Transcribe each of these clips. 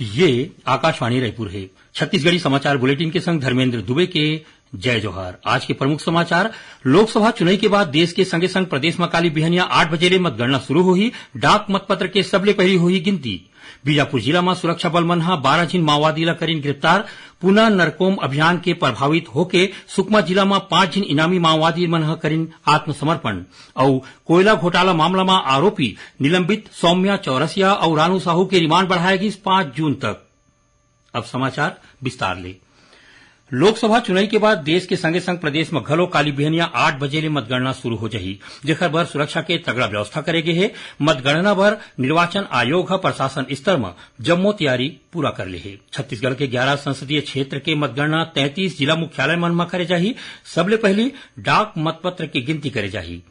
ये आकाशवाणी रायपुर है। छत्तीसगढ़ी समाचार बुलेटिन के संग धर्मेंद्र दुबे के जय जोहार। आज के प्रमुख समाचार। लोकसभा चुनाव के बाद देश के संगे संग प्रदेश में काली बिहनिया 8 बजे ले मतगणना शुरू होही। डाक मतपत्र के सबले पहली होही गिनती। बीजापुर जिला में सुरक्षा बल मन 12 झिन माओवादी ला करीन गिरफ्तार। पुनः नरकोम अभियान के प्रभावित होके सुकमा जिला में 5 झिन इनामी माओवादी मन करीन आत्मसमर्पण। और कोयला घोटाला मामला में आरोपी निलंबित सौम्या चौरसिया और रानू साहू के रिमांड बढ़ाएगी 5 जून तक। अब समाचार विस्तार ले। लोकसभा चुनाव के बाद देश के संगे संग प्रदेश में घलो काली बिहनिया 8 बजे ले मतगणना शुरू हो जाही, जेकर बर सुरक्षा के तगड़ा व्यवस्था करे गे हे। मतगणना बर निर्वाचन आयोग ह प्रशासन स्तर में जम्मो तैयारी पूरा कर ले हे। छत्तीसगढ़ के 11 संसदीय क्षेत्र के मतगणना 33 जिला मुख्यालय मन में करे जाही। सबले पहली डाक मतपत्र की गिनती करे जाही।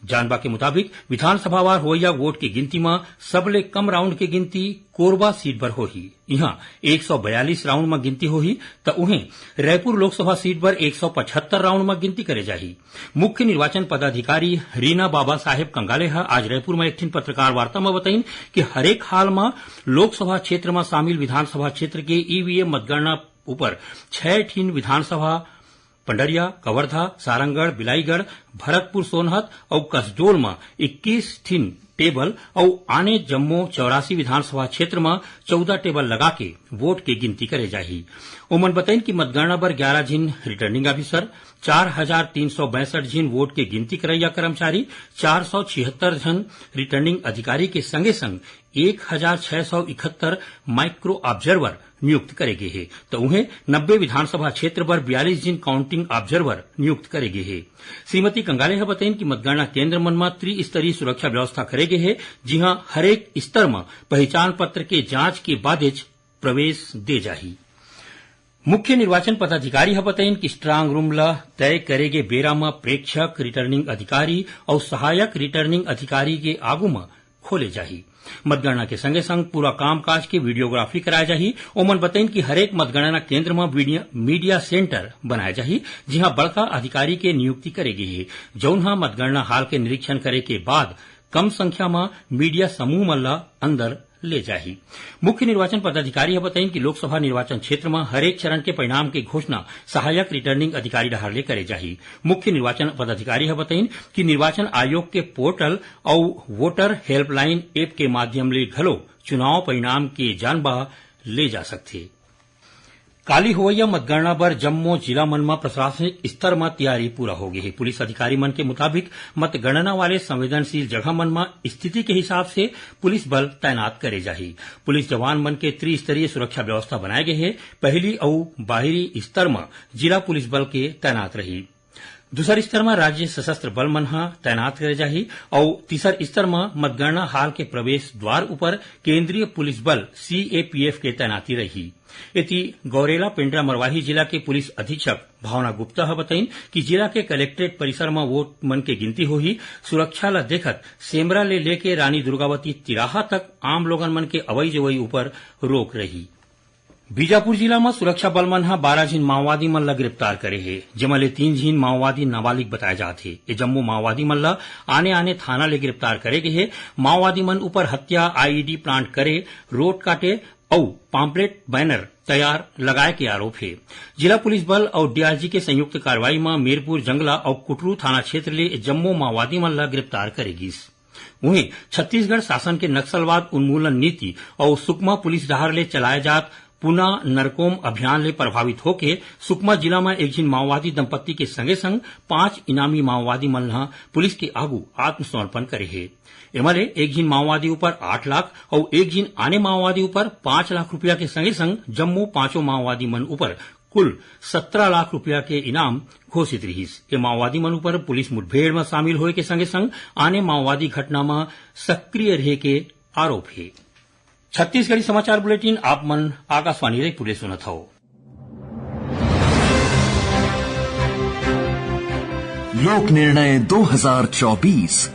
जानबा के मुताबिक विधानसभावार होइया वोट की गिनती में सबले कम राउंड की गिनती कोरबा सीट पर होही। यहाँ 142 राउंड में गिनती होही तो उन्हें रायपुर लोकसभा सीट पर 175 राउंड में गिनती करे जाही। मुख्य निर्वाचन पदाधिकारी रीना बाबा साहेब कंगाले आज रायपुर में एक पत्रकार वार्ता में बताइन कि हरेक हाल में लोकसभा क्षेत्र में शामिल विधानसभा क्षेत्र के ईवीएम मतगणना ऊपर 6 विधानसभा पंडरिया, कवर्धा, सारंगढ़, बिलाईगढ़, भरतपुर सोनहत और कसडोल में 21 टेबल और आने जम्मू 84 विधानसभा क्षेत्र में 14 टेबल लगा के वोट की गिनती करे जाही। उमन बताइन कि मतगणना पर 11 झिन रिटर्निंग ऑफिसर, 4362 झिन वोट की गिनती करैया कर्मचारी, 476 झन रिटर्निंग अधिकारी के संगे संग 1671 माइक्रो ऑब्जर्वर नियुक्त करेगे है तो उन्हें 90 विधानसभा क्षेत्र पर 42 जिन काउंटिंग ऑब्जर्वर नियुक्त करेगे है। श्रीमती कंगाले है बताइन कि मतगणना केंद्र मन में त्रिस्तरीय सुरक्षा व्यवस्था करेगे है, जिहां हरेक स्तर में पहचान पत्र के जांच के बाद प्रवेश दे जाही। मुख्य निर्वाचन पदाधिकारी बताइन कि स्ट्रांग रूम ला तय करेगे बेरा में प्रेक्षक, रिटर्निंग अधिकारी और सहायक रिटर्निंग अधिकारी के आगू में खोले जाही। मतगणना के संगे संग पूरा कामकाज की वीडियोग्राफी कराया जाही। ओमन बताइन कि हरेक मतगणना केंद्र में मीडिया सेंटर बनाया जाही, जिहां बड़का अधिकारी के नियुक्ति करेगी है, जौनहा मतगणना हाल के निरीक्षण करे के बाद कम संख्या में मीडिया समूह मन ला अंदर ले जाही। मुख्य निर्वाचन पदाधिकारी बताइन कि लोकसभा निर्वाचन क्षेत्र में हरेक चरण के परिणाम की घोषणा सहायक रिटर्निंग अधिकारी डहार ले करे जाही। मुख्य निर्वाचन पदाधिकारी बताइन कि निर्वाचन आयोग के पोर्टल और वोटर हेल्पलाइन ऐप के माध्यम ले घलो चुनाव परिणाम के जानबा ले जा सकथे। काली होवैया मतगणना पर जम्मो जिला मन में प्रशासनिक स्तर में तैयारी पूरा हो गई है। पुलिस अधिकारी मन के मुताबिक मतगणना वाले संवेदनशील जगह मन में स्थिति के हिसाब से पुलिस बल तैनात करे जाही। पुलिस जवान मन के त्रिस्तरीय सुरक्षा व्यवस्था बनाए गए है। पहली और बाहरी स्तर में जिला पुलिस बल के तैनात रही। दूसर स्तर में राज्य सशस्त्र बल मन तैनात करे जाही और तीसर स्तर में मतगणना हाल के प्रवेश द्वार ऊपर केंद्रीय पुलिस बल सीएपीएफ के तैनाती रही। इति गौरेला पेंड्रा मरवाही जिला के पुलिस अधीक्षक भावना गुप्ता बताइन कि जिला के कलेक्ट्रेट परिसर में वोट मन के गिनती होही। सुरक्षा ला देखत सेमरा ले लेके रानी दुर्गावती तिराहा तक आम लोगन मन के अवई जवई ऊपर रोक रही। बीजापुर जिला में सुरक्षा बल मन 12 झिन माओवादी मन ला गिरफ्तार करे है, जेमा ले 3 झिन माओवादी नाबालिग बताए जाते। ये जम्मू माओवादी मन ला आने थाना ले गिरफ्तार करे गए है। माओवादी मन ऊपर हत्या, आईईडी प्लांट करे, रोड काटे और पाम्पलेट बैनर तैयार लगाए के आरोप है। जिला पुलिस बल और डीआरजी के संयुक्त कार्रवाई में मीरपुर जंगला और कुटरू थाना क्षेत्र ले जम्मू माओवादी मन ला गिरफ्तार करेगी। उन्हें छत्तीसगढ़ शासन के नक्सलवाद उन्मूलन नीति और सुकमा पुलिस डहार ले चलाए जात पुनः नरकोम अभियान ले प्रभावित होके सुकमा जिला में एक झिन माओवादी दंपत्ति के संगे संग 5 इनामी माओवादी मन पुलिस के आगू आत्मसमर्पण करे है। एमले एक झिन माओवादी ऊपर 8 लाख और एक झिन आने माओवादी ऊपर 5 लाख रुपया के संगे संग जम्मू 5 माओवादी मन ऊपर कुल 17 लाख रुपया के इनाम घोषित रहीस। ये माओवादी मन ऊपर पुलिस मुठभेड़ में शामिल होए के संगे संग आने माओवादी घटना में सक्रिय रहे के आरोप है। छत्तीसगढ़ी समाचार बुलेटिन आप मन आकाशवाणी रायपुर ले सुनत हो। लोक निर्णय 2024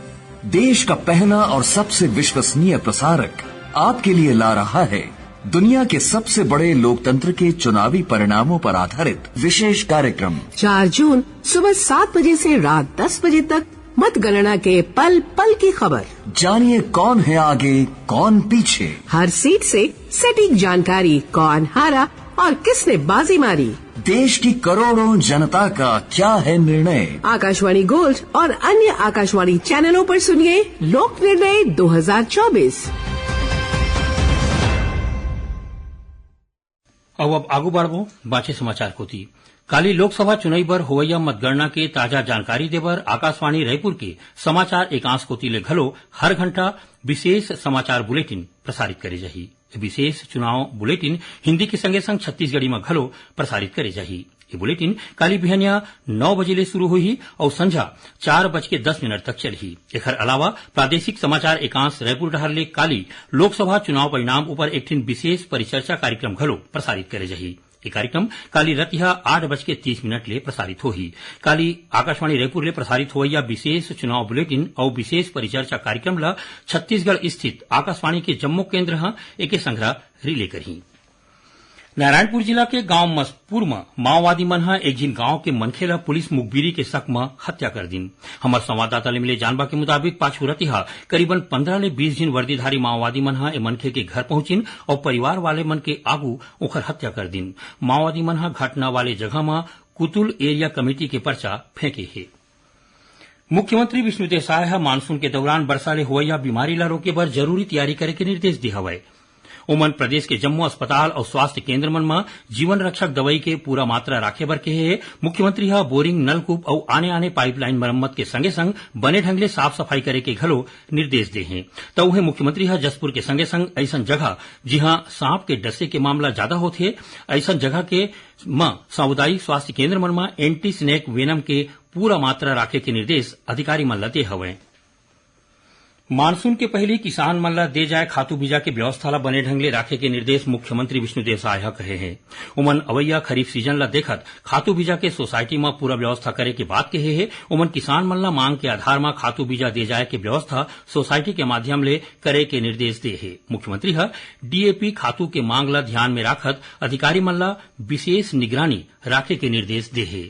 देश का पहला और सबसे विश्वसनीय प्रसारक आपके लिए ला रहा है दुनिया के सबसे बड़े लोकतंत्र के चुनावी परिणामों पर आधारित विशेष कार्यक्रम। 4 जून सुबह 7 बजे से रात 10 बजे तक मतगणना के पल पल की खबर। जानिए कौन है आगे कौन पीछे, हर सीट से सटीक जानकारी, कौन हारा और किसने बाजी मारी। देश की करोड़ों जनता का क्या है निर्णय। आकाशवाणी गोल्ड और अन्य आकाशवाणी चैनलों पर सुनिए लोक निर्णय 2024। अब आगू बढ़बो बाचे समाचार को थी। काली लोकसभा चुनाव पर होवैया मतगणना के ताजा जानकारी देवर आकाशवाणी रायपुर के समाचार एकांश को तिले घलो हर घंटा विशेष समाचार बुलेटिन प्रसारित करे जाही। विशेष चुनाव बुलेटिन हिंदी के संगे संग छत्तीसगढ़ी में घलो प्रसारित करे जाही। ये बुलेटिन काली बिहनिया 9 बजे ले शुरू हुई और संझा 4:10 तक चलही। एकर अलावा प्रादेशिक समाचार एकांश रायपुर डहर ले काली लोकसभा चुनाव परिणाम ऊपर एक ठिन विशेष परिचर्चा कार्यक्रम घलो प्रसारित करे जाही। ये कार्यक्रम काली रतिहा 8:30 ले प्रसारित होही। काली आकाशवाणी रायपुर ले प्रसारित होवैया विशेष चुनाव बुलेटिन और विशेष परिचर्चा कार्यक्रम ला छत्तीसगढ़ स्थित आकाशवाणी के जम्मू केंद्र एके संग्रह रिले करही। नारायणपुर जिला के गांव मस्तपुर में माओवादी मन एक जिन गांव के मनखे ला पुलिस मुखबिरी के शक में हत्या कर दिन। हमार संवाददाता ले मिले जानबा के मुताबिक पाछू रतिहा करीबन 15 ले 20 जिन वर्दीधारी माओवादी मन ए मनखे के घर पहुंचिन और परिवार वाले मन के आगू ओखर हत्या कर दिन। माओवादी मन घटना वाले जगह में कुतुल एरिया कमेटी के पर्चा फेंके है। मुख्यमंत्री विष्णुदेव साय मानसून के दौरान वर्षा ले होवैया बीमारी ला रोके बर जरूरी तैयारी करे के निर्देश दिए हवय। ओमन प्रदेश के जम्मू अस्पताल और स्वास्थ्य केंद्र मन में जीवन रक्षक दवाई के पूरा मात्रा राखे बर कहे है। मुख्यमंत्री बोरिंग, नलकूप और आने आने पाइपलाइन मरम्मत के संगे संग बने ढंग ले साफ सफाई करे के घलो निर्देश दे हैं। तो उहे मुख्यमंत्री जसपुर के संगे संग ऐसन जगह जिहां सांप के डसे के मामला ज्यादा होथे ऐसन जगह के सामुदायिक स्वास्थ्य केंद्र मन में एंटी स्नेक वेनम के पूरा मात्रा राखे के निर्देश अधिकारी मन लते हवे। मानसून के पहले किसान मन ला दे जाए खातू बीजा के व्यवस्था ला बने ढंग ले राखे के निर्देश मुख्यमंत्री विष्णुदेव साय कहे हैं। उमन अवैया खरीफ सीजन ला देखत खातू बीजा के सोसाइटी में पूरा व्यवस्था करे के बात कहे है। उमन किसान मन ला मांग के आधार में खातू बीजा दे जाए के व्यवस्था सोसाइटी के माध्यम ले करे के निर्देश दे है। मुख्यमंत्री डीएपी खातू के मांग ला ध्यान में राखत अधिकारी मन ला विशेष निगरानी राखे के निर्देश दे है।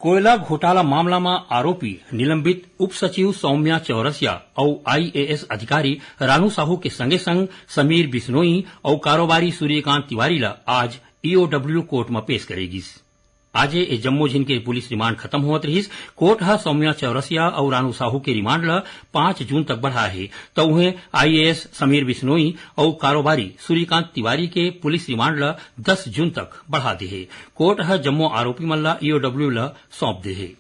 कोयला घोटाला मामला में आरोपी निलंबित उप सचिव सौम्या चौरसिया और आईएएस अधिकारी रानू साहू के संगे संग समीर बिश्नोई और कारोबारी सूर्यकांत तिवारी ला आज ईओडब्ल्यू कोर्ट में पेश करेगी। आज ए जम्मू जिन के पुलिस रिमांड खत्म होत रहीस। कोर्ट सौम्या चौरसिया और रानू साहू के रिमांड ला 5 जून तक बढ़ा है। तो उन्हें आईएएस समीर बिश्नोई और कारोबारी सूर्यकांत तिवारी के पुलिस रिमांड ला 10 जून तक बढ़ा दे है। कोर्ट जम्मू आरोपी मन ला ईओडब्ल्यू ला सौंप दे है।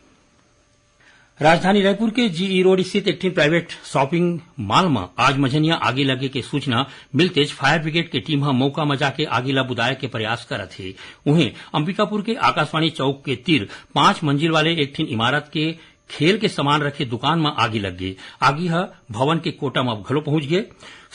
राजधानी रायपुर के जीई रोड स्थित एक प्राइवेट शॉपिंग मॉल में आज मझनिया आगे लगे के सूचना मिलते फायर ब्रिगेड के टीम मौका में जाके आगे ला बुदाए के प्रयास करत है। उन्हें अंबिकापुर के आकाशवाणी चौक के तीर 5 मंजिल वाले एक इमारत के खेल के सामान रखे दुकान में आगे लग गई। आगी भवन के कोटा में घलो पहुंच गए।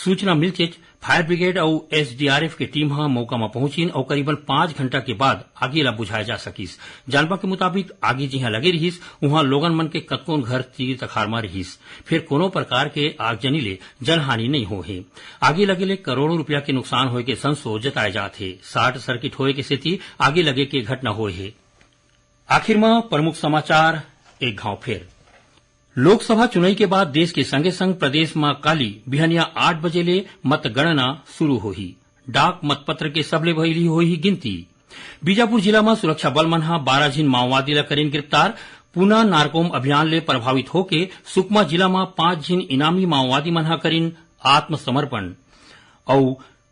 सूचना मिलते फायर ब्रिगेड और एसडीआरएफ के टीम मौका में पहुंचिन और करीबन 5 घंटा के बाद आगे ला बुझाया जा सकिस। जानबा के मुताबिक आगे जिहां लगे रहीस वहां लोगन मन के कतकोन घर तीर तखार में रहीस। फिर कोनो प्रकार के आगजनी ले जनहानि नहीं हो है। आगे लगे ले करोड़ों रुपया के नुकसान होए के संशय जताए जात है। शॉर्ट सर्किट होए के सेती आगे लगे के घटना होए है। आखिर में प्रमुख समाचार एक घाव फेर। लोकसभा चुनाव के बाद देश के संगे संग प्रदेश में काली बिहनिया 8 बजे ले मतगणना शुरू होही। डाक मतपत्र के सबले भइली होही गिनती। बीजापुर जिला में सुरक्षा बल मन 12 जिन माओवादी ला करीन गिरफ्तार। पूना नारकोम अभियान ले प्रभावित होके सुकमा जिला में 5 जिन इनामी माओवादी मन करीन आत्मसमर्पण। और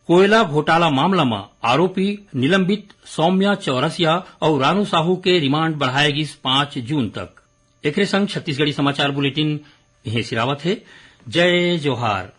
कोयला घोटाला मामला में आरोपी निलंबित सौम्या चौरसिया और रानू साहू के रिमांड बढ़ाएगी 5 जून तक। एकरे संग छत्तीसगढ़ी समाचार बुलेटिन यहीं सिरावत है। जय जोहार।